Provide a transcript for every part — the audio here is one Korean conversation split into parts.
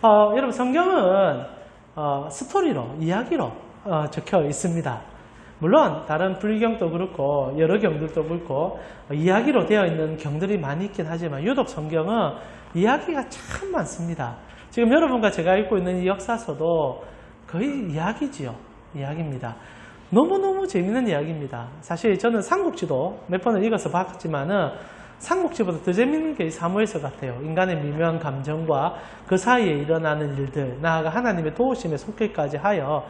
여러분 성경은 스토리로, 이야기로 적혀 있습니다. 물론 다른 불경도 그렇고 여러 경들도 그렇고 이야기로 되어 있는 경들이 많이 있긴 하지만 유독 성경은 이야기가 참 많습니다. 지금 여러분과 제가 읽고 있는 이 역사서도 거의 이야기지요. 이야기입니다. 너무너무 재밌는 이야기입니다. 사실 저는 삼국지도 몇 번을 읽어서 봤지만은 삼국지보다 더 재밌는 게 사무엘서 같아요. 인간의 미묘한 감정과 그 사이에 일어나는 일들, 나아가 하나님의 도우심에 속기까지 하여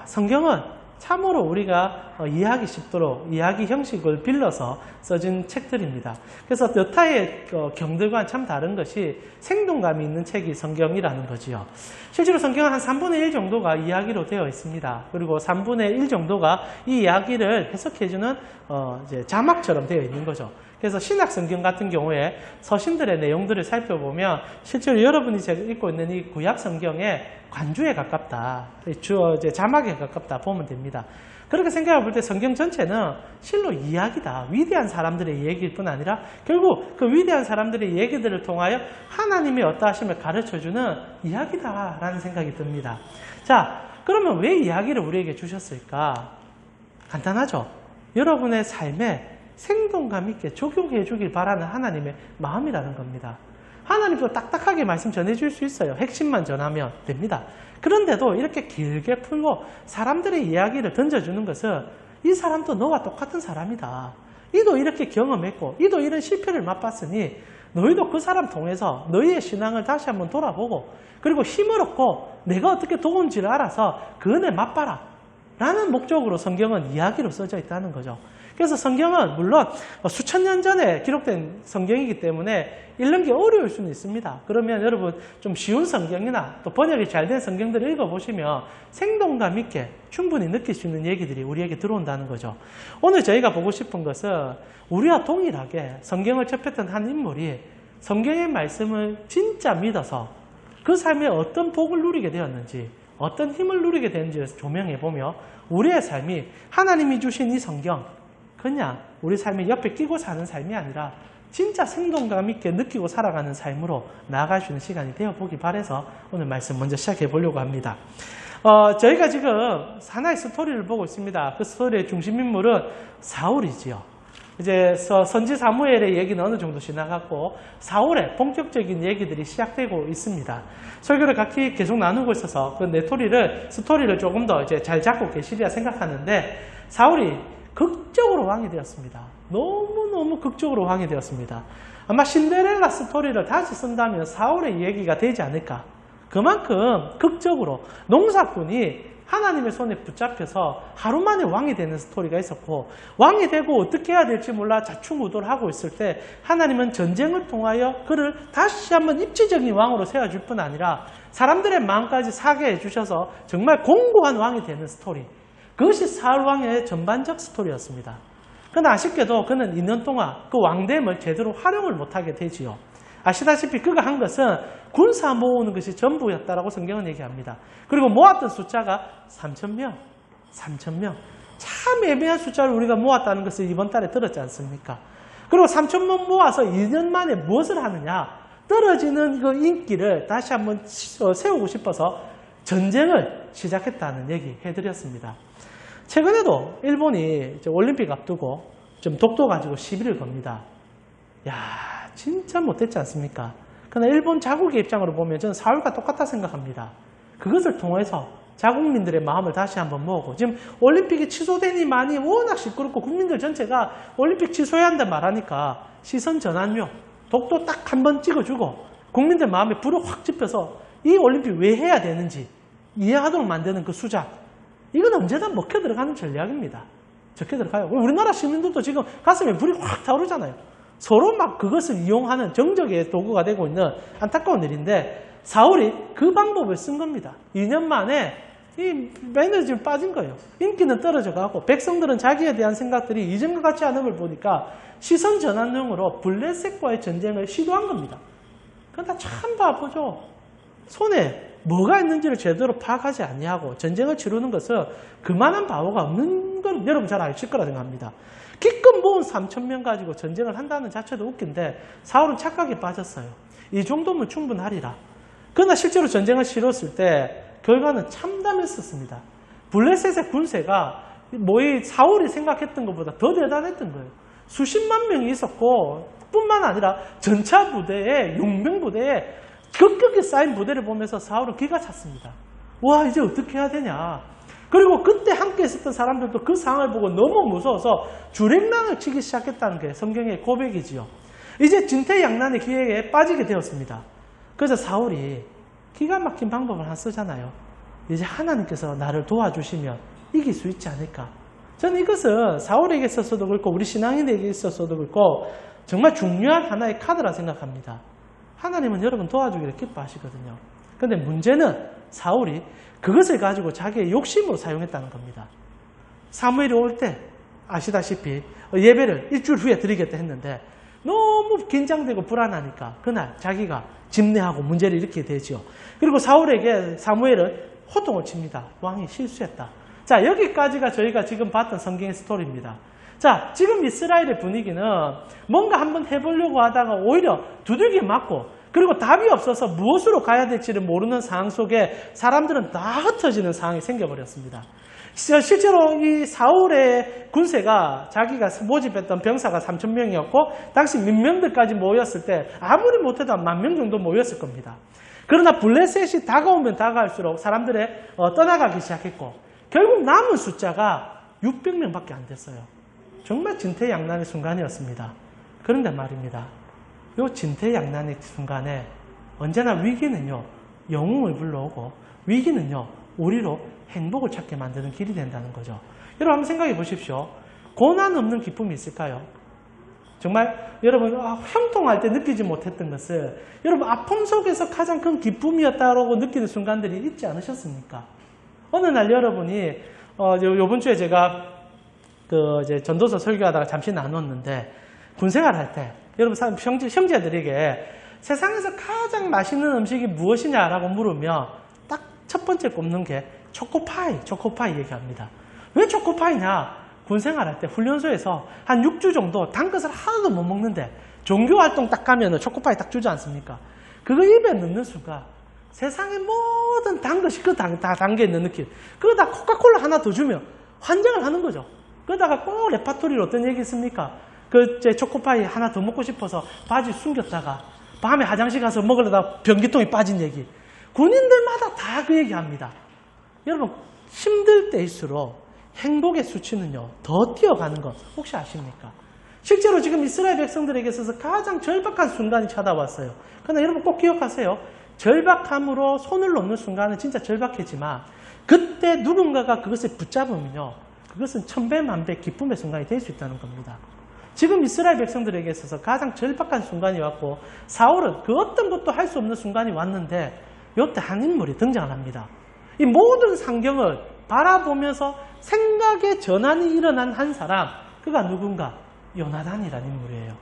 성경은 참으로 우리가 이해하기 쉽도록 이야기 형식을 빌려서 써진 책들입니다. 그래서 여타의 경들과는 참 다른 것이 생동감이 있는 책이 성경이라는 거지요. 실제로 성경은 한 3분의 1 정도가 이야기로 되어 있습니다. 그리고 3분의 1 정도가 이 이야기를 해석해주는 이제 자막처럼 되어 있는 거죠. 그래서 신약 성경 같은 경우에 서신들의 내용들을 살펴보면 실제로 여러분이 제가 읽고 있는 이 구약 성경의 관주에 가깝다, 이제 자막에 가깝다 보면 됩니다. 그렇게 생각해 볼 때 성경 전체는 실로 이야기다. 위대한 사람들의 얘기일 뿐 아니라 결국 그 위대한 사람들의 얘기들을 통하여 하나님의 어떠하심을 가르쳐주는 이야기다라는 생각이 듭니다. 자, 그러면 왜 이야기를 우리에게 주셨을까? 간단하죠. 여러분의 삶에 생동감 있게 적용해 주길 바라는 하나님의 마음이라는 겁니다. 하나님도 딱딱하게 말씀 전해줄 수 있어요. 핵심만 전하면 됩니다. 그런데도 이렇게 길게 풀고 사람들의 이야기를 던져주는 것은 이 사람도 너와 똑같은 사람이다. 이도 이렇게 경험했고 이도 이런 실패를 맛봤으니 너희도 그 사람 통해서 너희의 신앙을 다시 한번 돌아보고 그리고 힘을 얻고 내가 어떻게 도운지를 알아서 그 은혜 맛봐라 라는 목적으로 성경은 이야기로 써져 있다는 거죠. 그래서 성경은 물론 수천 년 전에 기록된 성경이기 때문에 읽는 게 어려울 수는 있습니다. 그러면 여러분 좀 쉬운 성경이나 또 번역이 잘 된 성경들을 읽어보시면 생동감 있게 충분히 느낄 수 있는 얘기들이 우리에게 들어온다는 거죠. 오늘 저희가 보고 싶은 것은 우리와 동일하게 성경을 접했던 한 인물이 성경의 말씀을 진짜 믿어서 그 삶에 어떤 복을 누리게 되었는지 어떤 힘을 누리게 되는지를 조명해보며 우리의 삶이 하나님이 주신 이 성경 그냥 우리 삶의 옆에 끼고 사는 삶이 아니라 진짜 생동감 있게 느끼고 살아가는 삶으로 나아갈 수 있는 시간이 되어보기 바라서 오늘 말씀 먼저 시작해 보려고 합니다. 저희가 지금 하나의 스토리를 보고 있습니다. 그 스토리의 중심인물은 사울이지요. 이제 선지 사무엘의 얘기는 어느 정도 지나갔고 사울의 본격적인 얘기들이 시작되고 있습니다. 설교를 각기 계속 나누고 있어서 그 스토리를 조금 더 이제 잘 잡고 계시리라 생각하는데 사울이 극적으로 왕이 되었습니다. 너무너무 극적으로 왕이 되었습니다. 아마 신데렐라 스토리를 다시 쓴다면 사울의 얘기가 되지 않을까. 그만큼 극적으로 농사꾼이 하나님의 손에 붙잡혀서 하루 만에 왕이 되는 스토리가 있었고 왕이 되고 어떻게 해야 될지 몰라 자충우돌하고 있을 때 하나님은 전쟁을 통하여 그를 다시 한번 입지적인 왕으로 세워줄 뿐 아니라 사람들의 마음까지 사게 해주셔서 정말 공고한 왕이 되는 스토리. 그것이 사울 왕의 전반적 스토리였습니다. 그러나 아쉽게도 그는 2년 동안 그 왕됨을 제대로 활용을 못하게 되지요. 아시다시피 그가 한 것은 군사 모으는 것이 전부였다라고 성경은 얘기합니다. 그리고 모았던 숫자가 3,000명. 3,000명. 참 애매한 숫자를 우리가 모았다는 것을 이번 달에 들었지 않습니까? 그리고 3,000명 모아서 2년 만에 무엇을 하느냐? 떨어지는 그 인기를 다시 한번 세우고 싶어서 전쟁을 시작했다는 얘기 해드렸습니다. 최근에도 일본이 올림픽 앞두고 좀 독도 가지고 시비를 겁니다. 야, 진짜 못했지 않습니까? 그러나 일본 자국의 입장으로 보면 저는 사울과 똑같다 생각합니다. 그것을 통해서 자국민들의 마음을 다시 한번 모으고 지금 올림픽이 취소되니만이 워낙 시끄럽고 국민들 전체가 올림픽 취소해야 한다 말하니까 시선 전환용, 독도 딱 한 번 찍어주고 국민들 마음에 불을 확 지펴서 이 올림픽 왜 해야 되는지 이해하도록 만드는 그 수작. 이건 언제나 먹혀 들어가는 전략입니다. 적혀 들어가요. 우리나라 시민들도 지금 가슴에 불이 확 타오르잖아요. 서로 막 그것을 이용하는 정적의 도구가 되고 있는 안타까운 일인데 사울이 그 방법을 쓴 겁니다. 2년 만에 이 에너지를 빠진 거예요. 인기는 떨어져 가고 백성들은 자기에 대한 생각들이 이전과 같지 않은 걸 보니까 시선 전환용으로 블레셋과의 전쟁을 시도한 겁니다. 그러나 참 바보죠. 손에 뭐가 있는지를 제대로 파악하지 아니하고 전쟁을 치르는 것은 그만한 바보가 없는 걸 여러분 잘 아실 거라 생각합니다. 기껏 모은 3,000명 가지고 전쟁을 한다는 자체도 웃긴데 사울은 착각에 빠졌어요. 이 정도면 충분하리라. 그러나 실제로 전쟁을 치렀을 때 결과는 참담했었습니다. 블레셋의 군세가 이 사울이 생각했던 것보다 더 대단했던 거예요. 수십만 명이 있었고 뿐만 아니라 전차 부대에 용병 부대에 급격히 쌓인 부대를 보면서 사울은 기가 찼습니다. 와, 이제 어떻게 해야 되냐. 그리고 그때 함께 있었던 사람들도 그 상황을 보고 너무 무서워서 주랭랑을 치기 시작했다는 게 성경의 고백이지요. 이제 진퇴양난의 기회에 빠지게 되었습니다. 그래서 사울이 기가 막힌 방법을 하나 쓰잖아요. 이제 하나님께서 나를 도와주시면 이길 수 있지 않을까. 저는 이것은 사울에게 있어서도 그렇고 우리 신앙인에게 있어서도 그렇고 정말 중요한 하나의 카드라 생각합니다. 하나님은 여러분 도와주기를 기뻐하시거든요. 그런데 문제는 사울이 그것을 가지고 자기의 욕심으로 사용했다는 겁니다. 사무엘이 올 때 아시다시피 예배를 일주일 후에 드리겠다 했는데 너무 긴장되고 불안하니까 그날 자기가 집례하고 문제를 일으키게 되지요. 그리고 사울에게 사무엘은 호통을 칩니다. 왕이 실수했다. 자, 여기까지가 저희가 지금 봤던 성경의 스토리입니다. 자, 지금 이스라엘의 분위기는 뭔가 한번 해보려고 하다가 오히려 두들겨 맞고 그리고 답이 없어서 무엇으로 가야 될지를 모르는 상황 속에 사람들은 다 흩어지는 상황이 생겨버렸습니다. 실제로 이 사울의 군세가 자기가 모집했던 병사가 3,000명이었고 당시 민병들까지 모였을 때 아무리 못해도 10,000명 정도 모였을 겁니다. 그러나 블레셋이 다가오면 다가갈수록 사람들의 떠나가기 시작했고 결국 남은 숫자가 600명밖에 안 됐어요. 정말 진퇴양난의 순간이었습니다. 그런데 말입니다. 이 진퇴양난의 순간에 언제나 위기는요 영웅을 불러오고 위기는요 우리로 행복을 찾게 만드는 길이 된다는 거죠. 여러분 한번 생각해 보십시오. 고난 없는 기쁨이 있을까요? 정말 여러분 형통할 때 느끼지 못했던 것을 여러분 아픔 속에서 가장 큰 기쁨이었다고 느끼는 순간들이 있지 않으셨습니까? 어느 날 여러분이 요번 주에 제가 이제 전도서 설교하다가 잠시 나눴는데 군생활 할 때 여러분 형제들에게 세상에서 가장 맛있는 음식이 무엇이냐라고 물으면 딱 첫 번째 꼽는 게 초코파이 얘기합니다. 왜 초코파이냐? 군생활 할 때 훈련소에서 한 6주 정도 단 것을 하나도 못 먹는데 종교활동 딱 가면 초코파이 딱 주지 않습니까? 그거 입에 넣는 순간 세상의 모든 단 것이 다 담겨 있는 느낌. 그거다 코카콜라 하나 더 주면 환장을 하는 거죠. 그러다가 꼭 레파토리로 어떤 얘기 있습니까? 제 초코파이 하나 더 먹고 싶어서 바지 숨겼다가 밤에 화장실 가서 먹으려다 변기통이 빠진 얘기. 군인들마다 다 그 얘기합니다. 여러분 힘들 때일수록 행복의 수치는요 더 뛰어가는 것 혹시 아십니까? 실제로 지금 이스라엘 백성들에게 있어서 가장 절박한 순간이 찾아왔어요. 그러나 여러분 꼭 기억하세요. 절박함으로 손을 놓는 순간은 진짜 절박했지만 그때 누군가가 그것을 붙잡으면요 그것은 천배만배 기쁨의 순간이 될 수 있다는 겁니다. 지금 이스라엘 백성들에게 있어서 가장 절박한 순간이 왔고 사울은 그 어떤 것도 할 수 없는 순간이 왔는데 이때 한 인물이 등장을 합니다. 이 모든 상경을 바라보면서 생각의 전환이 일어난 한 사람, 그가 누군가? 요나단이라는 인물이에요.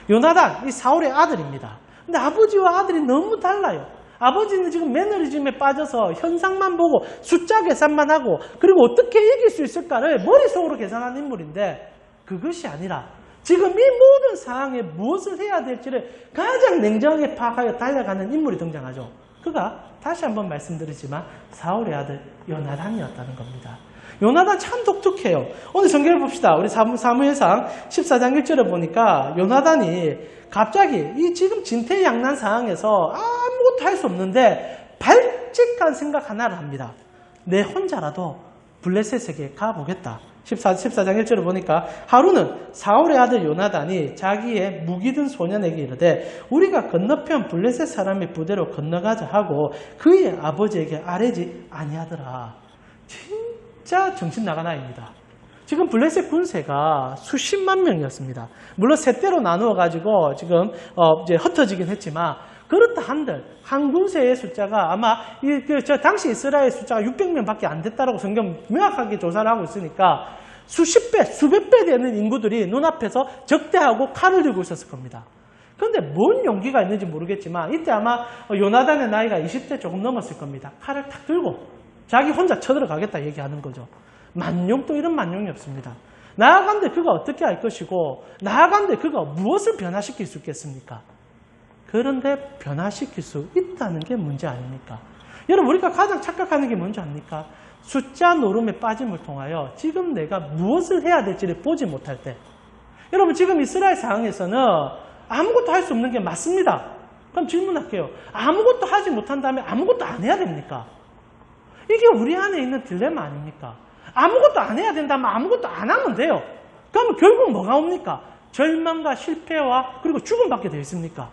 요나단, 이 사울의 아들입니다. 근데 아버지와 아들이 너무 달라요. 아버지는 지금 매너리즘에 빠져서 현상만 보고 숫자 계산만 하고 그리고 어떻게 이길 수 있을까를 머릿속으로 계산하는 인물인데 그것이 아니라 지금 이 모든 상황에 무엇을 해야 될지를 가장 냉정하게 파악하여 달려가는 인물이 등장하죠. 그가 다시 한번 말씀드리지만 사울의 아들 요나단이었다는 겁니다. 요나단 참 독특해요. 오늘 성경을 봅시다. 우리 사무엘상 14장 1절에 보니까 요나단이 갑자기 이 지금 진퇴양난 상황에서 아무것도 할 수 없는데 발칙한 생각 하나를 합니다. 내 혼자라도 블레셋에게 가보겠다. 14장 1절을 보니까 하루는 사울의 아들 요나단이 자기의 무기든 소년에게 이르되 우리가 건너편 블레셋 사람의 부대로 건너가자 하고 그의 아버지에게 아뢰지 아니하더라. 진짜 정신 나간 아이입니다. 지금 블레셋 군세가 수십만 명이었습니다. 물론 세대로 나누어 가지고 지금 이제 흩어지긴 했지만 그렇다 한들 한 군세의 숫자가 아마 당시 이스라엘 숫자가 600명밖에 안 됐다라고 성경 명확하게 조사를 하고 있으니까 수십 배, 수백 배 되는 인구들이 눈앞에서 적대하고 칼을 들고 있었을 겁니다. 그런데 뭔 용기가 있는지 모르겠지만 이때 아마 요나단의 나이가 20대 조금 넘었을 겁니다. 칼을 탁 들고 자기 혼자 쳐들어가겠다 얘기하는 거죠. 만용도 이런 만용이 없습니다. 나아간데 그가 어떻게 할 것이고 나아간데 그가 무엇을 변화시킬 수 있겠습니까? 그런데 변화시킬 수 있다는 게 문제 아닙니까? 여러분, 우리가 가장 착각하는 게 뭔지 압니까? 숫자 노름에 빠짐을 통하여 지금 내가 무엇을 해야 될지를 보지 못할 때, 여러분, 지금 이스라엘 상황에서는 아무것도 할 수 없는 게 맞습니다. 그럼 질문할게요. 아무것도 하지 못한다면 아무것도 안 해야 됩니까? 이게 우리 안에 있는 딜레마 아닙니까? 아무것도 안 해야 된다면 아무것도 안 하면 돼요. 그러면 결국 뭐가 옵니까? 절망과 실패와 그리고 죽음밖에 되어 있습니까?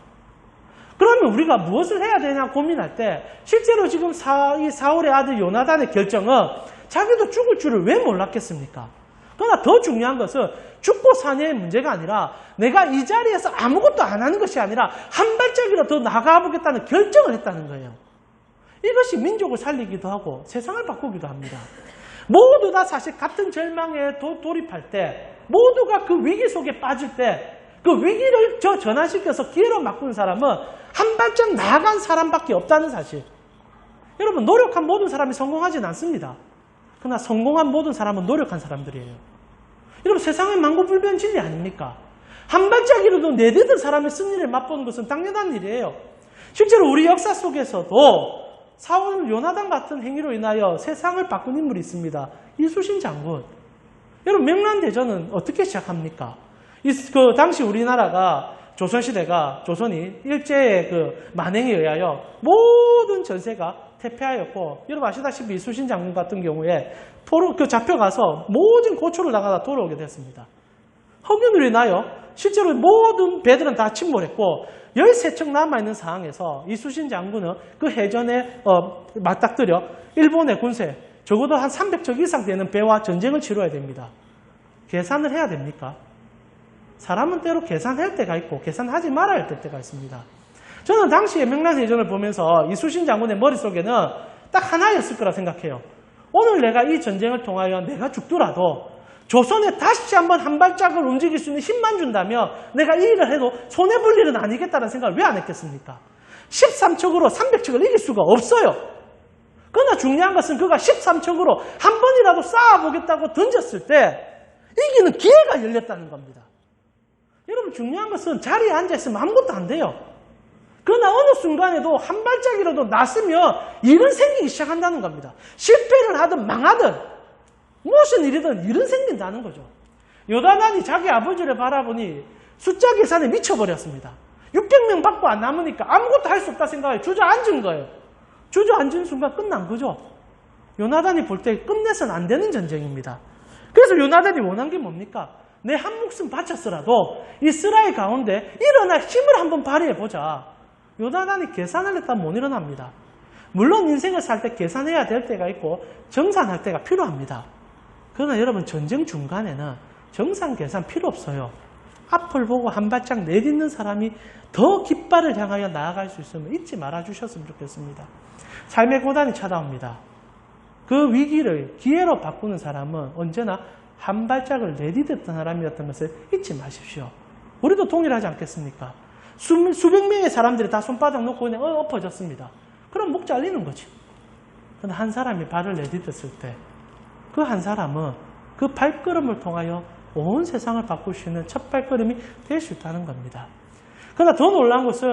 그러면 우리가 무엇을 해야 되냐 고민할 때 실제로 지금 이 사울의 아들 요나단의 결정은 자기도 죽을 줄을 왜 몰랐겠습니까? 그러나 더 중요한 것은 죽고 사냐의 문제가 아니라 내가 이 자리에서 아무것도 안 하는 것이 아니라 한 발짝이라도 더 나가보겠다는 결정을 했다는 거예요. 이것이 민족을 살리기도 하고 세상을 바꾸기도 합니다. 모두 다 사실 같은 절망에 돌입할 때, 모두가 그 위기 속에 빠질 때 그 위기를 전환시켜서 기회로 바꾸는 사람은 한 발짝 나아간 사람밖에 없다는 사실. 여러분, 노력한 모든 사람이 성공하진 않습니다. 그러나 성공한 모든 사람은 노력한 사람들이에요. 여러분, 세상의 만고불변 진리 아닙니까? 한 발짝이라도 내딛은 사람의 승리를 맛보는 것은 당연한 일이에요. 실제로 우리 역사 속에서도 사울 요나단 같은 행위로 인하여 세상을 바꾼 인물이 있습니다. 이수신 장군. 여러분, 명란대전은 어떻게 시작합니까? 그 당시 우리나라가 조선이 일제의 그 만행에 의하여 모든 전세가 퇴폐하였고, 여러분 아시다시피 이수신 장군 같은 경우에 잡혀가서 모든 고초를 나가다 돌아오게 됐습니다. 허균으로 인하여 실제로 모든 배들은 다 침몰했고 13척 남아있는 상황에서 이수신 장군은 그 해전에 맞닥뜨려 일본의 군세 적어도 한 300척 이상 되는 배와 전쟁을 치러야 됩니다. 계산을 해야 됩니까? 사람은 때로 계산할 때가 있고 계산하지 말아야 할 때가 있습니다. 저는 당시에 명란해전을 보면서 이수신 장군의 머릿속에는 딱 하나였을 거라 생각해요. 오늘 내가 이 전쟁을 통하여 내가 죽더라도 조선에 다시 한번 한 발짝을 움직일 수 있는 힘만 준다면 내가 이 일을 해도 손해볼 일은 아니겠다는 생각을 왜 안 했겠습니까? 13척으로 300척을 이길 수가 없어요. 그러나 중요한 것은 그가 13척으로 한 번이라도 쌓아보겠다고 던졌을 때 이기는 기회가 열렸다는 겁니다. 여러분, 중요한 것은 자리에 앉아있으면 아무것도 안 돼요. 그러나 어느 순간에도 한 발짝이라도 났으면 일은 생기기 시작한다는 겁니다. 실패를 하든 망하든 무슨 일이든 일은 생긴다는 거죠. 요나단이 자기 아버지를 바라보니 숫자 계산에 미쳐버렸습니다. 600명 받고 안 남으니까 아무것도 할 수 없다 생각해 주저앉은 거예요. 주저앉은 순간 끝난 거죠. 요나단이 볼 때 끝내서는 안 되는 전쟁입니다. 그래서 요나단이 원한 게 뭡니까? 내 한 목숨 바쳤더라도 이스라엘 가운데 일어날 힘을 한번 발휘해보자. 요나단이 계산을 했다면 못 일어납니다. 물론 인생을 살 때 계산해야 될 때가 있고 정산할 때가 필요합니다. 그러나 여러분, 전쟁 중간에는 정산 계산 필요 없어요. 앞을 보고 한 발짝 내딛는 사람이 더 깃발을 향하여 나아갈 수 있으면 잊지 말아 주셨으면 좋겠습니다. 삶의 고난이 찾아옵니다. 그 위기를 기회로 바꾸는 사람은 언제나 한 발짝을 내딛었던 사람이었던 것을 잊지 마십시오. 우리도 동일하지 않겠습니까? 수백 명의 사람들이 다 손바닥 놓고 그냥 엎어졌습니다. 그럼 목 잘리는 거지. 그런데 한 사람이 발을 내딛었을 때 그 한 사람은 그 발걸음을 통하여 온 세상을 바꿀 수 있는 첫 발걸음이 될 수 있다는 겁니다. 그러나 더 놀라운 것은,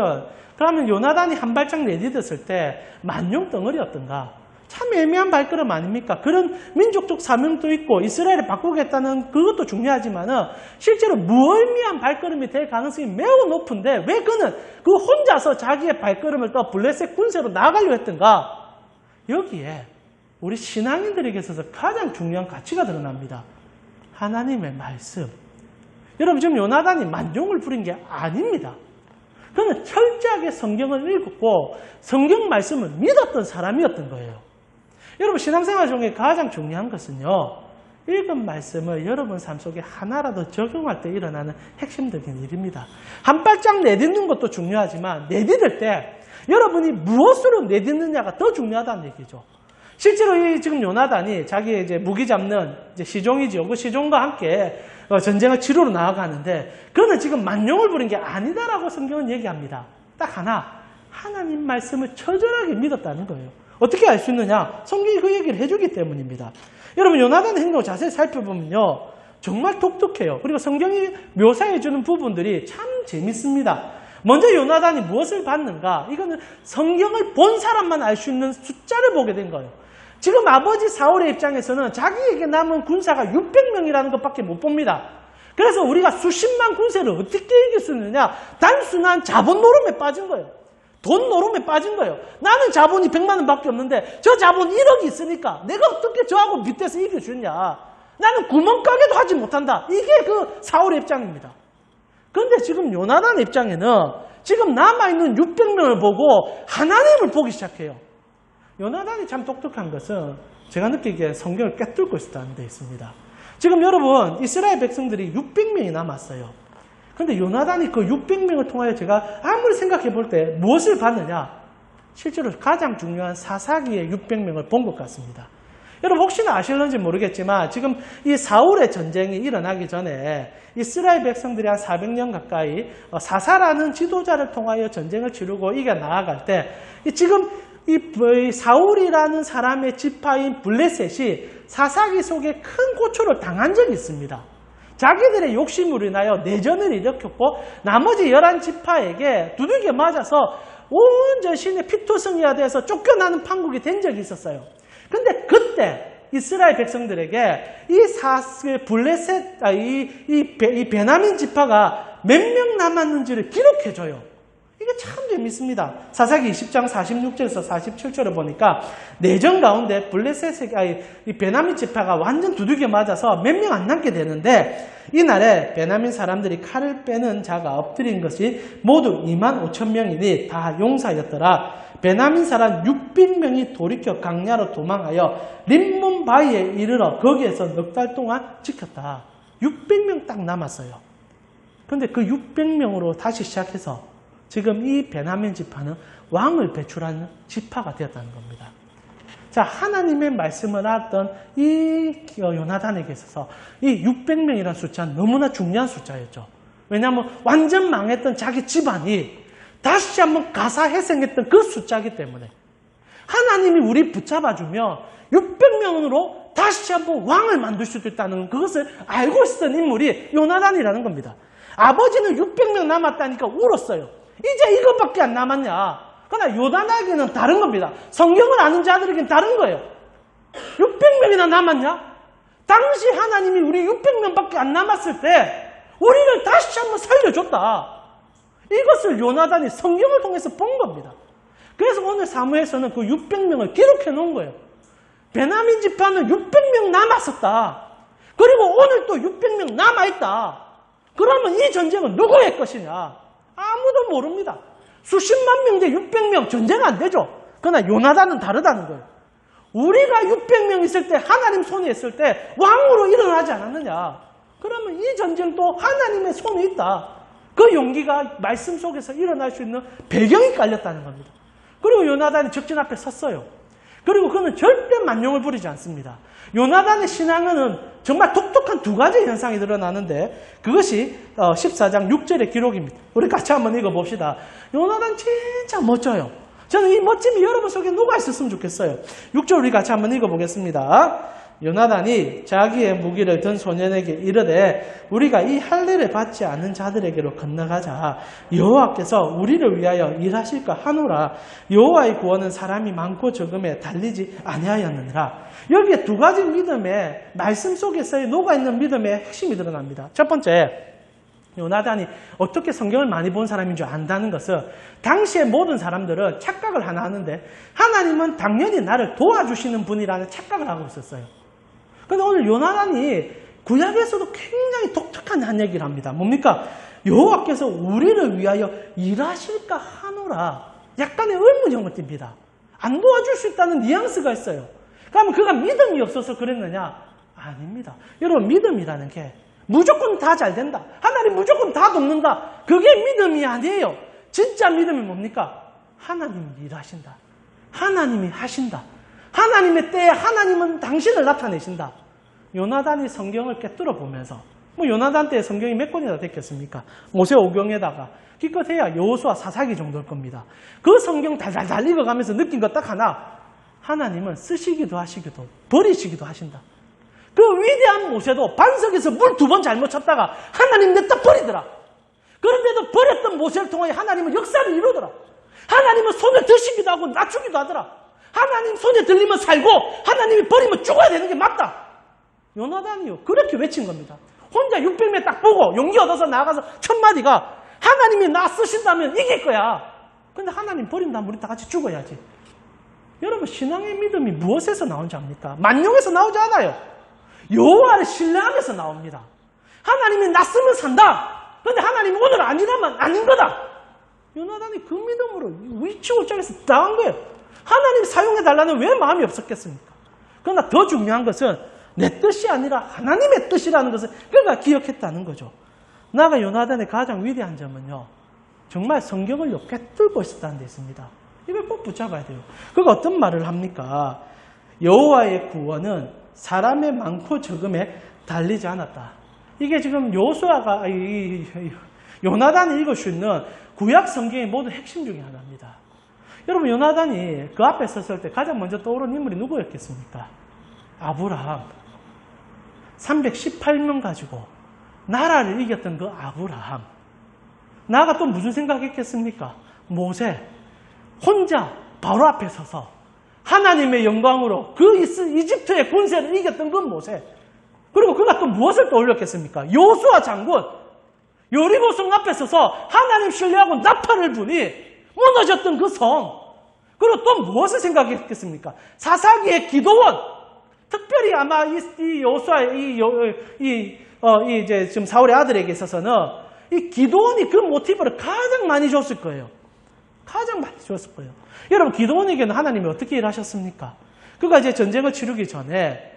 그러면 요나단이 한 발짝 내딛었을 때 만용 덩어리였던가? 참 애매한 발걸음 아닙니까? 그런 민족적 사명도 있고 이스라엘을 바꾸겠다는 그것도 중요하지만 실제로 무의미한 발걸음이 될 가능성이 매우 높은데 왜 그는 그 혼자서 자기의 발걸음을 떠 블레셋 군세로 나가려고 했던가? 여기에 우리 신앙인들에게 있어서 가장 중요한 가치가 드러납니다. 하나님의 말씀. 여러분, 지금 요나단이 만용을 부린 게 아닙니다. 그는 철저하게 성경을 읽었고 성경 말씀을 믿었던 사람이었던 거예요. 여러분, 신앙생활 중에 가장 중요한 것은요, 읽은 말씀을 여러분 삶 속에 하나라도 적용할 때 일어나는 핵심적인 일입니다. 한 발짝 내딛는 것도 중요하지만 내딛을 때 여러분이 무엇으로 내딛느냐가 더 중요하다는 얘기죠. 실제로 지금 요나단이 자기의 이제 무기 잡는 이제 시종이죠. 그 시종과 함께 전쟁을 치르러 나아가는데 그는 지금 만용을 부린 게 아니다라고 성경은 얘기합니다. 딱 하나, 하나님 말씀을 처절하게 믿었다는 거예요. 어떻게 알 수 있느냐? 성경이 그 얘기를 해주기 때문입니다. 여러분, 요나단의 행동을 자세히 살펴보면요, 정말 독특해요. 그리고 성경이 묘사해주는 부분들이 참 재밌습니다. 먼저 요나단이 무엇을 받는가? 이거는 성경을 본 사람만 알 수 있는 숫자를 보게 된 거예요. 지금 아버지 사울의 입장에서는 자기에게 남은 군사가 600명이라는 것밖에 못 봅니다. 그래서 우리가 수십만 군세를 어떻게 이길 수 있느냐? 단순한 자본 노름에 빠진 거예요. 돈 노름에 빠진 거예요. 나는 자본이 100만 원밖에 없는데 저 자본 1억이 있으니까 내가 어떻게 저하고 밑에서 이겨주냐? 나는 구멍가게도 하지 못한다. 이게 그 사울의 입장입니다. 그런데 지금 요나단 입장에는 지금 남아있는 600명을 보고 하나님을 보기 시작해요. 요나단이 참 똑똑한 것은 제가 느끼기에 성경을 꿰뚫고 있다는 데 있습니다. 지금 여러분 이스라엘 백성들이 600명이 남았어요. 그런데 요나단이 그 600명을 통하여 제가 아무리 생각해 볼 때 무엇을 봤느냐? 실제로 가장 중요한 사사기의 600명을 본 것 같습니다. 여러분 혹시나 아실는지 모르겠지만 지금 이 사울의 전쟁이 일어나기 전에 이스라엘 백성들이 한 400년 가까이 사사라는 지도자를 통하여 전쟁을 치르고 이겨 나아갈 때 지금 이 사울이라는 사람의 지파인 블레셋이 사사기 속에 큰 고초를 당한 적이 있습니다. 자기들의 욕심으로 인하여 내전을 일으켰고 나머지 11지파에게 두들겨 맞아서 온 전신에 피투성이가 돼서 쫓겨나는 판국이 된 적이 있었어요. 근데 그때 이스라엘 백성들에게 이 베냐민 지파가 몇 명 남았는지를 기록해줘요. 이게 참 재밌습니다. 사사기 20장 46절에서 47절을 보니까 내전 가운데 이 베냐민 지파가 완전 두들겨 맞아서 몇 명 안 남게 되는데 이날에 베냐민 사람들이 칼을 빼는 자가 엎드린 것이 모두 25,000명이니 다 용사였더라. 베냐민 사람 600명이 돌이켜 강야로 도망하여 림몬 바위에 이르러 거기에서 넉 달 동안 지켰다. 600명 딱 남았어요. 그런데 그 600명으로 다시 시작해서 지금 이 베냐민 지파는 왕을 배출하는 지파가 되었다는 겁니다. 자, 하나님의 말씀을 알았던 이 요나단에게 있어서 이 600명이라는 숫자는 너무나 중요한 숫자였죠. 왜냐하면 완전 망했던 자기 집안이 다시 한번 가사회생했던 그 숫자이기 때문에 하나님이 우리 붙잡아주면 600명으로 다시 한번 왕을 만들 수도 있다는 그것을 알고 있었던 인물이 요나단이라는 겁니다. 아버지는 600명 남았다니까 울었어요. 이제 이것밖에 안 남았냐. 그러나 요나단에게는 다른 겁니다. 성경을 아는 자들에게는 다른 거예요. 600명이나 남았냐? 당시 하나님이 우리 600명밖에 안 남았을 때 우리를 다시 한번 살려줬다. 이것을 요나단이 성경을 통해서 본 겁니다. 그래서 오늘 사무엘서는 그 600명을 기록해 놓은 거예요. 베냐민 지파는 600명 남았었다. 그리고 오늘 또 600명 남아있다. 그러면 이 전쟁은 누구의 것이냐? 아무도 모릅니다. 수십만 명 대 600명 전쟁 안 되죠. 그러나 요나단은 다르다는 거예요. 우리가 600명 있을 때 하나님 손에 있을 때 왕으로 일어나지 않았느냐. 그러면 이 전쟁도 하나님의 손에 있다. 그 용기가 말씀 속에서 일어날 수 있는 배경이 깔렸다는 겁니다. 그리고 요나단이 적진 앞에 섰어요. 그리고 그는 절대 만용을 부리지 않습니다. 요나단의 신앙은 정말 독특한 두 가지 현상이 드러나는데 그것이 14장 6절의 기록입니다. 우리 같이 한번 읽어봅시다. 요나단 진짜 멋져요. 저는 이 멋짐이 여러분 속에 녹아 있었으면 좋겠어요. 6절 우리 같이 한번 읽어보겠습니다. 요나단이 자기의 무기를 든 소년에게 이르되 우리가 이 할례를 받지 않은 자들에게로 건너가자. 여호와께서 우리를 위하여 일하실까 하노라. 여호와의 구원은 사람이 많고 적음에 달리지 아니하였느니라. 여기에 두 가지 믿음의 말씀 속에서의 녹아있는 믿음의 핵심이 드러납니다. 첫 번째, 요나단이 어떻게 성경을 많이 본 사람인 줄 안다는 것은 당시의 모든 사람들은 착각을 하나 하는데 하나님은 당연히 나를 도와주시는 분이라는 착각을 하고 있었어요. 그런데 오늘 요나단이 구약에서도 굉장히 독특한 한 얘기를 합니다. 뭡니까? 여호와께서 우리를 위하여 일하실까 하노라. 약간의 의문형을 띱니다. 안 도와줄 수 있다는 뉘앙스가 있어요. 그러면 그가 믿음이 없어서 그랬느냐? 아닙니다. 여러분, 믿음이라는 게 무조건 다 잘 된다. 하나님 무조건 다 돕는다. 그게 믿음이 아니에요. 진짜 믿음이 뭡니까? 하나님이 일하신다. 하나님이 하신다. 하나님의 때에 하나님은 당신을 나타내신다. 요나단이 성경을 꿰뚫어 보면서 요나단 때에 성경이 몇 권이나 됐겠습니까? 모세오경에다가 기껏해야 여호수아 사사기 정도일 겁니다. 그 성경 달달달 읽어가면서 느낀 것 딱 하나. 하나님은 쓰시기도 하시기도 버리시기도 하신다. 그 위대한 모세도 반석에서 물 2번 잘못 쳤다가 하나님 내 딱 버리더라. 그런데도 버렸던 모세를 통하여 하나님은 역사를 이루더라. 하나님은 손을 드시기도 하고 낮추기도 하더라. 하나님 손에 들리면 살고 하나님이 버리면 죽어야 되는 게 맞다. 요나단이요. 그렇게 외친 겁니다. 혼자 600명 딱 보고 용기 얻어서 나가서 첫 마디가 하나님이 나 쓰신다면 이길 거야. 근데 하나님 버린다면 우리 다 같이 죽어야지. 여러분 신앙의 믿음이 무엇에서 나오는지 압니까? 만용에서 나오지 않아요. 여호와를 신뢰하면서 나옵니다. 하나님이 나 쓰면 산다. 근데 하나님이 오늘 아니라면 아닌 거다. 요나단이 그 믿음으로 위치골장에서 나간 거예요. 하나님 사용해달라는 왜 마음이 없었겠습니까? 그러나 더 중요한 것은 내 뜻이 아니라 하나님의 뜻이라는 것을 그가 기억했다는 거죠. 나가 요나단의 가장 위대한 점은요. 정말 성경을 꿰뚫고 있었다는 데 있습니다. 이걸 꼭 붙잡아야 돼요. 그가 어떤 말을 합니까? 여호와의 구원은 사람의 많고 적음에 달리지 않았다. 이게 지금 요수아가 요나단이 읽을 수 있는 구약 성경의 모든 핵심 중에 하나입니다. 여러분 요나단이 그 앞에 섰을 때 가장 먼저 떠오른 인물이 누구였겠습니까? 아브라함. 318명 가지고 나라를 이겼던 그 아브라함. 나가 또 무슨 생각했겠습니까? 모세. 혼자 바로 앞에 서서 하나님의 영광으로 그 이집트의 군세를 이겼던 그 모세. 그리고 그가 또 무엇을 떠올렸겠습니까? 요수아 장군. 여리고성 앞에 서서 하나님 신뢰하고 나팔을 부니 무너졌던 그 성. 그리고 또 무엇을 생각했겠습니까? 사사기의 기도원. 특별히 아마 이 요수아, 이제 지금 사울의 아들에게 있어서는 이 기도원이 그 모티브를 가장 많이 줬을 거예요. 가장 많이 줬을 거예요. 여러분, 기도원에게는 하나님이 어떻게 일하셨습니까? 그가 이제 전쟁을 치르기 전에,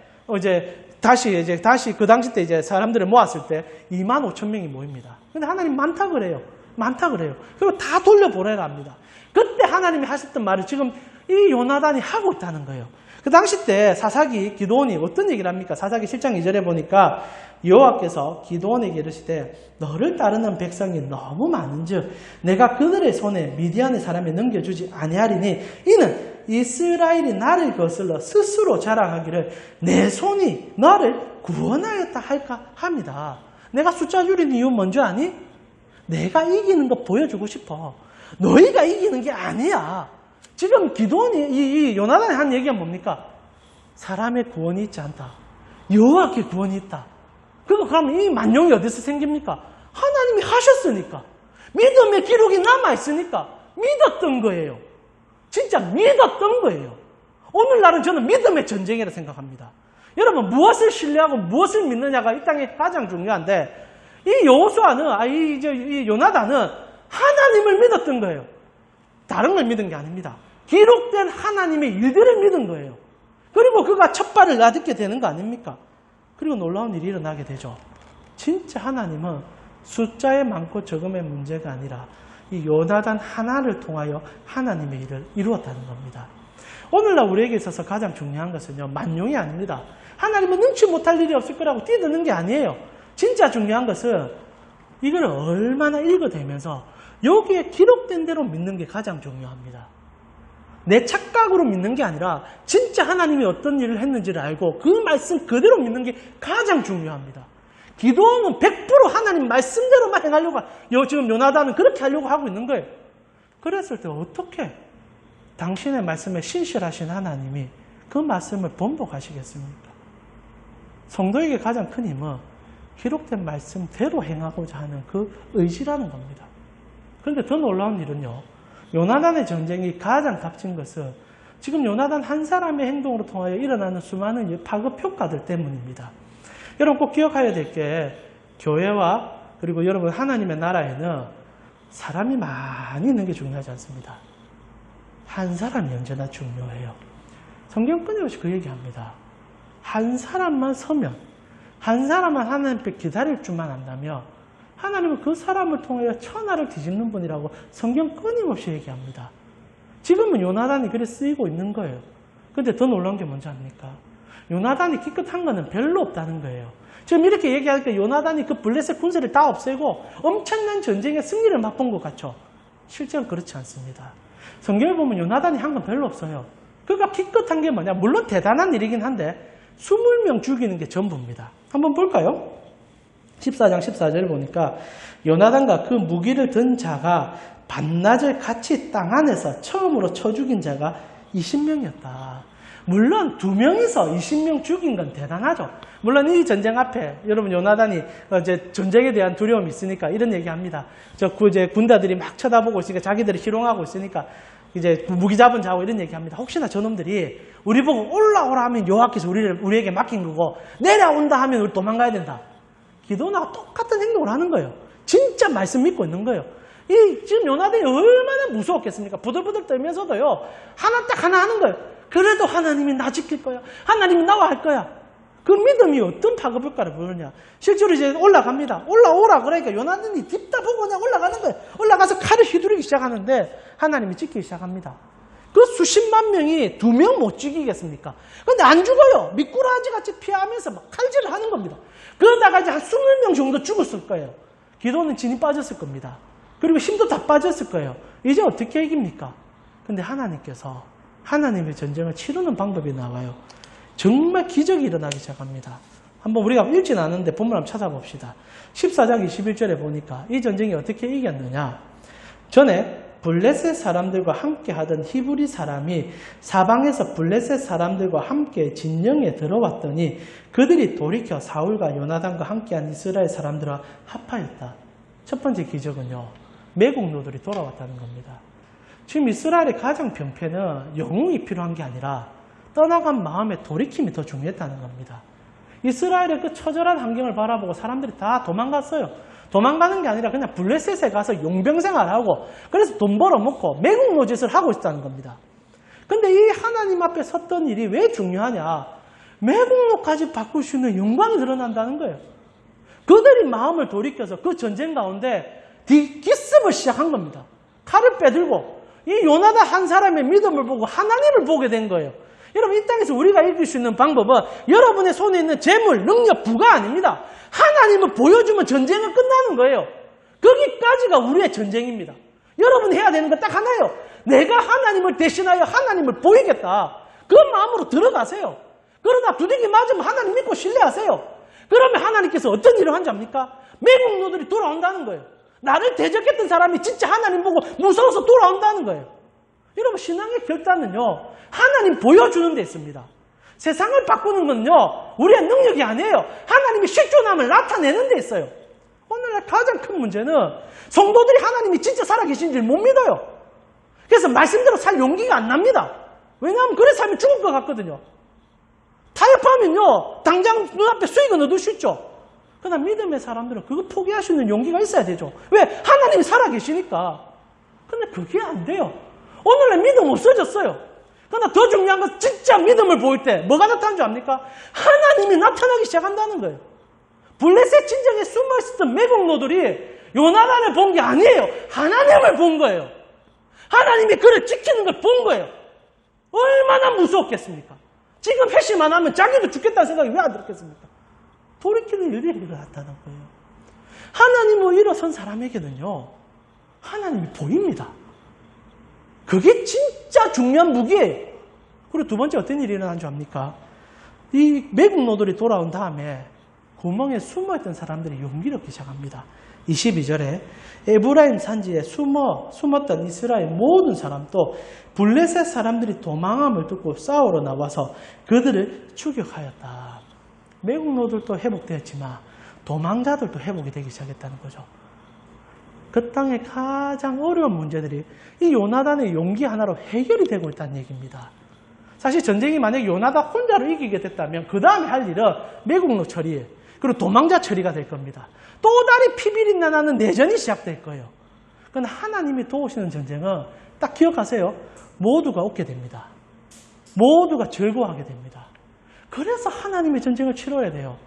다시 그 당시 때 이제 사람들을 모았을 때 25,000명이 모입니다. 근데 하나님 많다 그래요. 많다 그래요. 그리고 다 돌려보내라 합니다. 그때 하나님이 하셨던 말을 지금 이 요나단이 하고 있다는 거예요. 그 당시 때 사사기 기도원이 어떤 얘기를 합니까? 사사기 7장 2절에 보니까 여호와께서 기도원에게 이르시되 너를 따르는 백성이 너무 많은즉 내가 그들의 손에 미디안의 사람에 넘겨주지 아니하리니 이는 이스라엘이 나를 거슬러 스스로 자랑하기를 내 손이 너를 구원하였다 할까 합니다. 내가 숫자 줄인 이유 뭔지 아니? 내가 이기는 거 보여주고 싶어. 너희가 이기는 게 아니야. 지금 기도원이 이 요나단이 한 얘기가 뭡니까? 사람의 구원이 있지 않다. 여호와께 구원이 있다. 그럼 이 만용이 어디서 생깁니까? 하나님이 하셨으니까. 믿음의 기록이 남아있으니까 믿었던 거예요. 진짜 믿었던 거예요. 오늘날은 저는 믿음의 전쟁이라 생각합니다. 여러분 무엇을 신뢰하고 무엇을 믿느냐가 이 땅에 가장 중요한데 이 여호수아는 이 요나단은 하나님을 믿었던 거예요. 다른 걸 믿은 게 아닙니다. 기록된 하나님의 일들을 믿은 거예요. 그리고 그가 첫 발을 나딛게 되는 거 아닙니까? 그리고 놀라운 일이 일어나게 되죠. 진짜 하나님은 숫자의 많고 적음의 문제가 아니라 이 요나단 하나를 통하여 하나님의 일을 이루었다는 겁니다. 오늘날 우리에게 있어서 가장 중요한 것은요. 만용이 아닙니다. 하나님은 능치 못할 일이 없을 거라고 뛰드는 게 아니에요. 진짜 중요한 것은 이걸 얼마나 읽어대면서 여기에 기록된 대로 믿는 게 가장 중요합니다. 내 착각으로 믿는 게 아니라 진짜 하나님이 어떤 일을 했는지를 알고 그 말씀 그대로 믿는 게 가장 중요합니다. 기도원은 100% 하나님 말씀대로만 행하려고 지금 요나단은 그렇게 하려고 하고 있는 거예요. 그랬을 때 어떻게 당신의 말씀에 신실하신 하나님이 그 말씀을 번복하시겠습니까? 성도에게 가장 큰 힘은 기록된 말씀대로 행하고자 하는 그 의지라는 겁니다. 그런데 더 놀라운 일은요. 요나단의 전쟁이 가장 값진 것은 지금 요나단 한 사람의 행동으로 통하여 일어나는 수많은 파급 효과들 때문입니다. 여러분 꼭 기억해야 될 게 교회와 그리고 여러분 하나님의 나라에는 사람이 많이 있는 게 중요하지 않습니다. 한 사람이 언제나 중요해요. 성경 끊임없이 그 얘기합니다. 한 사람만 서면 한 사람만 하나님 앞에 기다릴 줄만 안다면 하나님은 그 사람을 통하여 천하를 뒤집는 분이라고 성경 끊임없이 얘기합니다. 지금은 요나단이 그래 쓰이고 있는 거예요. 그런데 더 놀라운 게 뭔지 압니까? 요나단이 기껏한 거는 별로 없다는 거예요. 지금 이렇게 얘기하니까 요나단이 그 블레셋 군세를 다 없애고 엄청난 전쟁의 승리를 맛본 것 같죠? 실제로 그렇지 않습니다. 성경을 보면 요나단이 한 건 별로 없어요. 그가 기껏한 게 뭐냐? 물론 대단한 일이긴 한데 20명 죽이는 게 전부입니다. 한번 볼까요? 14장 14절을 보니까 요나단과 그 무기를 든 자가 반나절 같이 땅 안에서 처음으로 쳐 죽인 자가 20명이었다. 물론 2명이서 20명 죽인 건 대단하죠. 물론 이 전쟁 앞에 여러분 요나단이 이제 전쟁에 대한 두려움이 있으니까 이런 얘기합니다. 이제 군대들이 막 쳐다보고 있으니까 자기들이 희롱하고 있으니까 이제 무기 잡은 자고 이런 얘기합니다. 혹시나 저놈들이 우리 보고 올라오라 하면 여호와께서 우리에게 맡긴 거고 내려온다 하면 우리 도망가야 된다. 기도나와 똑같은 행동을 하는 거예요. 진짜 말씀 믿고 있는 거예요. 지금 요나단이 얼마나 무서웠겠습니까? 부들부들 떨면서도요. 하나 하는 거예요. 그래도 하나님이 나 지킬 거야. 하나님이 나와 할 거야. 그 믿음이 어떤 파급효과를 부르냐. 실제로 이제 올라갑니다. 올라오라 그러니까 요나단이 딥다 보고 그냥 올라가는 거예요. 올라가서 칼을 휘두르기 시작하는데 하나님이 지키기 시작합니다. 그 수십만 명이 2명 못 죽이겠습니까? 근데 안 죽어요. 미꾸라지 같이 피하면서 막 칼질을 하는 겁니다. 그러다가 이제 한 20명 정도 죽었을 거예요. 기도는 진이 빠졌을 겁니다. 그리고 힘도 다 빠졌을 거예요. 이제 어떻게 이깁니까? 근데 하나님께서 하나님의 전쟁을 치르는 방법이 나와요. 정말 기적이 일어나기 시작합니다. 한번 우리가 읽진 않았는데 본문 한번 찾아봅시다. 14장 21절에 보니까 이 전쟁이 어떻게 이겼느냐. 전에 블레셋 사람들과 함께 하던 히브리 사람이 사방에서 블레셋 사람들과 함께 진영에 들어왔더니 그들이 돌이켜 사울과 요나단과 함께한 이스라엘 사람들과 합하였다. 첫 번째 기적은요. 매국노들이 돌아왔다는 겁니다. 지금 이스라엘의 가장 병폐는 영웅이 필요한 게 아니라 떠나간 마음의 돌이킴이 더 중요했다는 겁니다. 이스라엘의 그 처절한 환경을 바라보고 사람들이 다 도망갔어요. 도망가는 게 아니라 그냥 블레셋에 가서 용병생활하고 그래서 돈 벌어먹고 매국노짓을 하고 있다는 겁니다. 근데 이 하나님 앞에 섰던 일이 왜 중요하냐. 매국노까지 바꿀 수 있는 영광이 드러난다는 거예요. 그들이 마음을 돌이켜서 그 전쟁 가운데 기습을 시작한 겁니다. 칼을 빼들고 이 요나단 한 사람의 믿음을 보고 하나님을 보게 된 거예요. 여러분 이 땅에서 우리가 이길 수 있는 방법은 여러분의 손에 있는 재물, 능력, 부가 아닙니다. 하나님을 보여주면 전쟁은 끝나는 거예요. 거기까지가 우리의 전쟁입니다. 여러분이 해야 되는 건 딱 하나예요. 내가 하나님을 대신하여 하나님을 보이겠다. 그 마음으로 들어가세요. 그러다 두들기 맞으면 하나님 믿고 신뢰하세요. 그러면 하나님께서 어떤 일을 한지 압니까? 매국노들이 돌아온다는 거예요. 나를 대적했던 사람이 진짜 하나님 보고 무서워서 돌아온다는 거예요. 여러분 신앙의 결단은요. 하나님 보여주는 데 있습니다. 세상을 바꾸는 건요. 우리의 능력이 아니에요. 하나님의 실존함을 나타내는 데 있어요. 오늘날 가장 큰 문제는 성도들이 하나님이 진짜 살아계신지를 못 믿어요. 그래서 말씀대로 살 용기가 안 납니다. 왜냐하면 그래 살면 죽을 것 같거든요. 타협하면요. 당장 눈앞에 수익은 얻을 수 있죠. 그러나 믿음의 사람들은 그거 포기할 수 있는 용기가 있어야 되죠. 왜? 하나님이 살아계시니까. 근데 그게 안 돼요. 오늘날 믿음 없어졌어요. 그러나 더 중요한 건 진짜 믿음을 보일 때 뭐가 나타나는 줄 압니까? 하나님이 나타나기 시작한다는 거예요. 블레셋 진정에 숨어있었던 매국노들이 요나단을 본 게 아니에요. 하나님을 본 거예요. 하나님이 그를 지키는 걸 본 거예요. 얼마나 무서웠겠습니까? 지금 회심만 하면 자기도 죽겠다는 생각이 왜 안 들었겠습니까? 돌이키는 일들이 일어났다는 거예요. 하나님을 일어선 사람에게는요. 하나님이 보입니다. 그게 진짜 중요한 무기예요. 그리고 두 번째 어떤 일이 일어난 줄 압니까? 이 매국노들이 돌아온 다음에 구멍에 숨어있던 사람들이 용기를 얻기 시작합니다. 22절에 에브라임 산지에 숨었던 이스라엘 모든 사람도 블레셋 사람들이 도망함을 듣고 싸우러 나와서 그들을 추격하였다. 매국노들도 회복되었지만 도망자들도 회복이 되기 시작했다는 거죠. 그 땅의 가장 어려운 문제들이 이 요나단의 용기 하나로 해결이 되고 있다는 얘기입니다. 사실 전쟁이 만약에 요나단 혼자로 이기게 됐다면 그 다음에 할 일은 매국노 처리 그리고 도망자 처리가 될 겁니다. 또 다른 피비린내 나는 내전이 시작될 거예요. 그러나 하나님이 도우시는 전쟁은 딱 기억하세요. 모두가 웃게 됩니다. 모두가 즐거워하게 됩니다. 그래서 하나님의 전쟁을 치러야 돼요.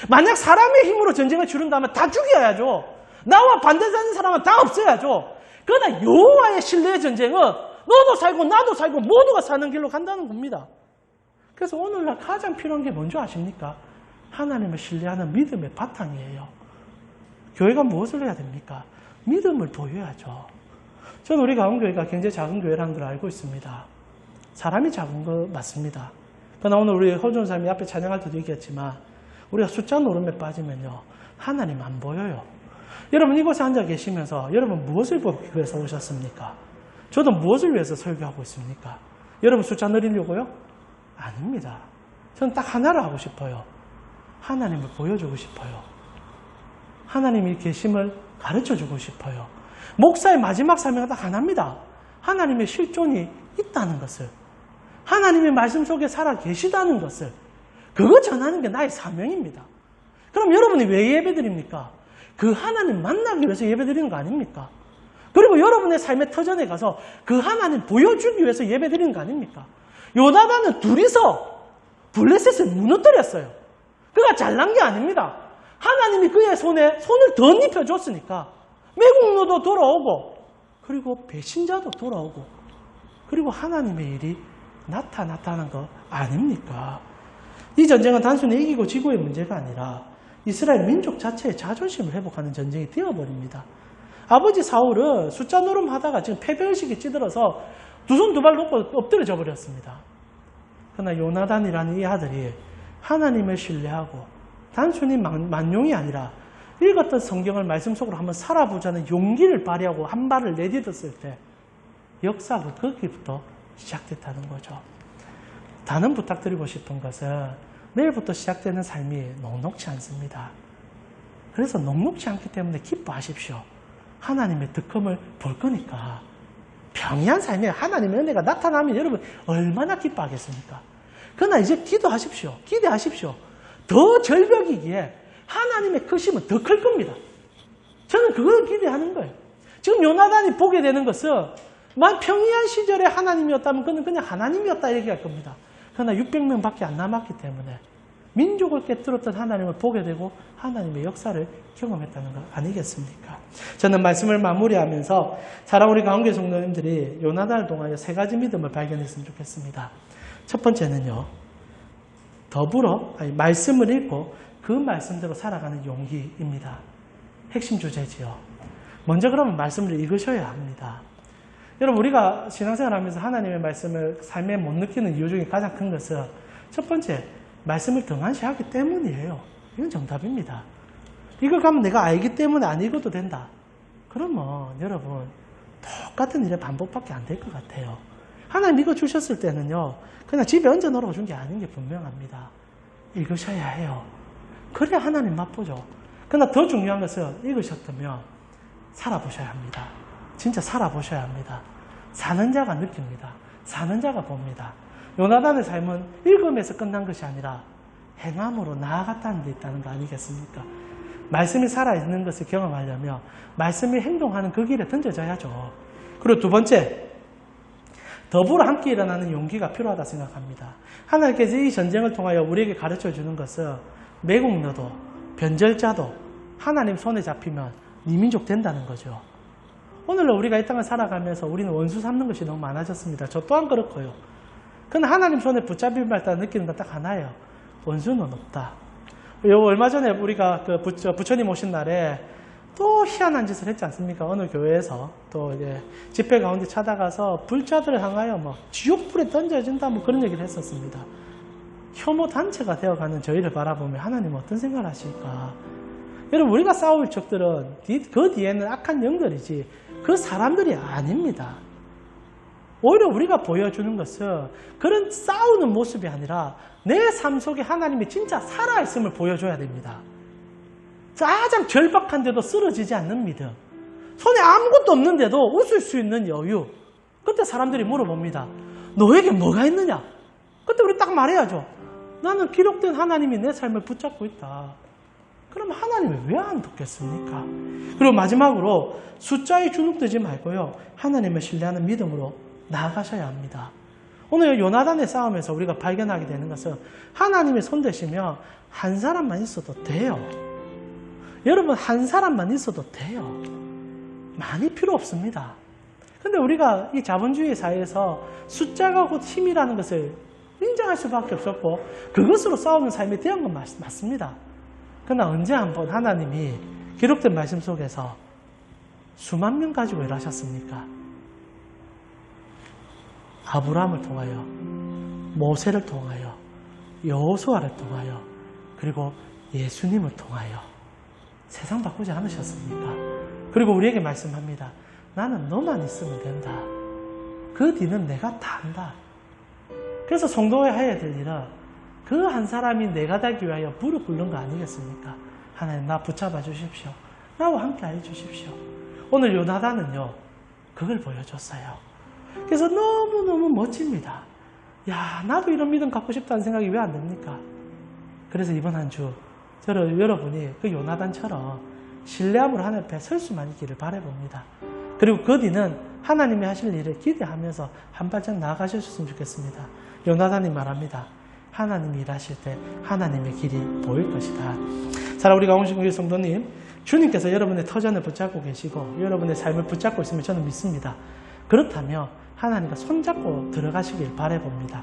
만약 사람의 힘으로 전쟁을 치른다면 다 죽여야죠. 나와 반대하는 사람은 다 없애야죠. 그러나 여호와의 신뢰의 전쟁은 너도 살고 나도 살고 모두가 사는 길로 간다는 겁니다. 그래서 오늘날 가장 필요한 게 뭔지 아십니까? 하나님을 신뢰하는 믿음의 바탕이에요. 교회가 무엇을 해야 됩니까? 믿음을 보여야죠. 저는 우리 가운교회가 굉장히 작은 교회라는 걸 알고 있습니다. 사람이 작은 거 맞습니다. 그러나 오늘 우리 허준 사람이 앞에 찬양할 때도 얘기했지만 우리가 숫자 노름에 빠지면요. 하나님 안 보여요. 여러분 이곳에 앉아 계시면서 여러분 무엇을 보기 위해서 오셨습니까? 저도 무엇을 위해서 설교하고 있습니까? 여러분 숫자 늘리려고요? 아닙니다. 저는 딱 하나를 하고 싶어요. 하나님을 보여주고 싶어요. 하나님이 계심을 가르쳐주고 싶어요. 목사의 마지막 사명은 딱 하나입니다. 하나님의 실존이 있다는 것을, 하나님의 말씀 속에 살아 계시다는 것을, 그거 전하는 게 나의 사명입니다. 그럼 여러분이 왜 예배드립니까? 그 하나님 만나기 위해서 예배드리는 거 아닙니까? 그리고 여러분의 삶의 터전에 가서 그 하나님 보여주기 위해서 예배드리는 거 아닙니까? 요나단은 둘이서 블레셋을 무너뜨렸어요. 그가 잘난 게 아닙니다. 하나님이 그의 손에 손을 덧입혀 줬으니까 매국노도 돌아오고 그리고 배신자도 돌아오고 그리고 하나님의 일이 나타나는 거 아닙니까? 이 전쟁은 단순히 이기고 지고의 문제가 아니라 이스라엘 민족 자체의 자존심을 회복하는 전쟁이 되어버립니다. 아버지 사울은 숫자 노름하다가 지금 패배의식이 찌들어서 두 손 두 발 놓고 엎드려져 버렸습니다. 그러나 요나단이라는 이 아들이 하나님을 신뢰하고 단순히 만용이 아니라 읽었던 성경을 말씀 속으로 한번 살아보자는 용기를 발휘하고 한 발을 내딛었을 때 역사가 거기부터 시작됐다는 거죠. 다른 부탁드리고 싶은 것은 내일부터 시작되는 삶이 녹록지 않습니다. 그래서 녹록지 않기 때문에 기뻐하십시오. 하나님의 득함을 볼 거니까. 평이한 삶에 하나님의 은혜가 나타나면 여러분 얼마나 기뻐하겠습니까? 그러나 이제 기도하십시오. 기대하십시오. 더 절벽이기에 하나님의 크심은 더 클 겁니다. 저는 그걸 기대하는 거예요. 지금 요나단이 보게 되는 것은 만 평이한 시절에 하나님이었다면 그는 그냥 하나님이었다 얘기할 겁니다. 그러나 600명밖에 안 남았기 때문에 민족을 깨뜨렸던 하나님을 보게 되고 하나님의 역사를 경험했다는 거 아니겠습니까? 저는 말씀을 마무리하면서 사랑 우리 가운데 성도님들이 요나단을 통하여 세 가지 믿음을 발견했으면 좋겠습니다. 첫 번째는요. 더불어 말씀을 읽고 그 말씀대로 살아가는 용기입니다. 핵심 주제지요. 먼저 그러면 말씀을 읽으셔야 합니다. 여러분 우리가 신앙생활하면서 하나님의 말씀을 삶에 못 느끼는 이유 중에 가장 큰 것은 첫 번째 말씀을 등한시하기 때문이에요. 이건 정답입니다. 이걸 가면 내가 알기 때문에 안 읽어도 된다. 그러면 여러분 똑같은 일의 반복밖에 안 될 것 같아요. 하나님 이거 주셨을 때는요. 그냥 집에 얹어놓으라고 준 게 아닌 게 분명합니다. 읽으셔야 해요. 그래야 하나님 맛보죠. 그러나 더 중요한 것은 읽으셨다면 살아보셔야 합니다. 진짜 살아보셔야 합니다. 사는 자가 느낍니다. 사는 자가 봅니다. 요나단의 삶은 읽음에서 끝난 것이 아니라 행함으로 나아갔다는 데 있다는 거 아니겠습니까? 말씀이 살아있는 것을 경험하려면 말씀이 행동하는 그 길에 던져져야죠. 그리고 두 번째, 더불어 함께 일어나는 용기가 필요하다 생각합니다. 하나님께서 이 전쟁을 통하여 우리에게 가르쳐주는 것은 매국노도 변절자도 하나님 손에 잡히면 네 민족 된다는 거죠. 오늘날 우리가 이 땅을 살아가면서 우리는 원수 삼는 것이 너무 많아졌습니다. 저 또한 그렇고요. 그러나 하나님 손에 붙잡힐 때 느끼는 건 딱 하나예요. 원수는 없다. 얼마 전에 우리가 그 부처님 오신 날에 또 희한한 짓을 했지 않습니까? 어느 교회에서 또 이제 집회 가운데 찾아가서 불자들을 향하여 뭐 지옥불에 던져진다 뭐 그런 얘기를 했었습니다. 혐오 단체가 되어가는 저희를 바라보면 하나님 어떤 생각을 하실까? 여러분 우리가 싸울 적들은 그 뒤에는 악한 영들이지 그 사람들이 아닙니다. 오히려 우리가 보여주는 것은 그런 싸우는 모습이 아니라 내 삶 속에 하나님이 진짜 살아있음을 보여줘야 됩니다. 가장 절박한데도 쓰러지지 않는 믿음. 손에 아무것도 없는데도 웃을 수 있는 여유. 그때 사람들이 물어봅니다. 너에게 뭐가 있느냐? 그때 우리 딱 말해야죠. 나는 기록된 하나님이 내 삶을 붙잡고 있다. 그럼 하나님이 왜 안 돕겠습니까? 그리고 마지막으로 숫자에 주눅들지 말고요. 하나님을 신뢰하는 믿음으로 나아가셔야 합니다. 오늘 요나단의 싸움에서 우리가 발견하게 되는 것은 하나님의 손 대시면 한 사람만 있어도 돼요. 여러분 한 사람만 있어도 돼요. 많이 필요 없습니다. 근데 우리가 이 자본주의 사회에서 숫자가 곧 힘이라는 것을 인정할 수밖에 없었고 그것으로 싸우는 삶이 되는 건 맞습니다. 그러나 언제 한번 하나님이 기록된 말씀 속에서 수만 명 가지고 일하셨습니까? 아브라함을 통하여, 모세를 통하여, 여호수아를 통하여, 그리고 예수님을 통하여 세상 바꾸지 않으셨습니까? 그리고 우리에게 말씀합니다. 나는 너만 있으면 된다. 그 뒤는 내가 다 한다. 그래서 성도가 해야 될 일은 그 한 사람이 내가 되기 위하여 무릎 꿇는 거 아니겠습니까? 하나님 나 붙잡아 주십시오. 나와 함께 해 주십시오. 오늘 요나단은요. 그걸 보여줬어요. 그래서 너무너무 멋집니다. 야, 나도 이런 믿음 갖고 싶다는 생각이 왜 안 듭니까? 그래서 이번 한 주 여러분이 그 요나단처럼 신뢰함으로 하나님 앞에 설 수만 있기를 바라봅니다. 그리고 그 뒤는 하나님이 하실 일을 기대하면서 한 발짝 나아가셨으면 좋겠습니다. 요나단이 말합니다. 하나님이 일하실 때 하나님의 길이 보일 것이다. 사랑 우리 강원신국의 성도님, 주님께서 여러분의 터전을 붙잡고 계시고 여러분의 삶을 붙잡고 있으면 저는 믿습니다. 그렇다면 하나님과 손잡고 들어가시길 바라봅니다.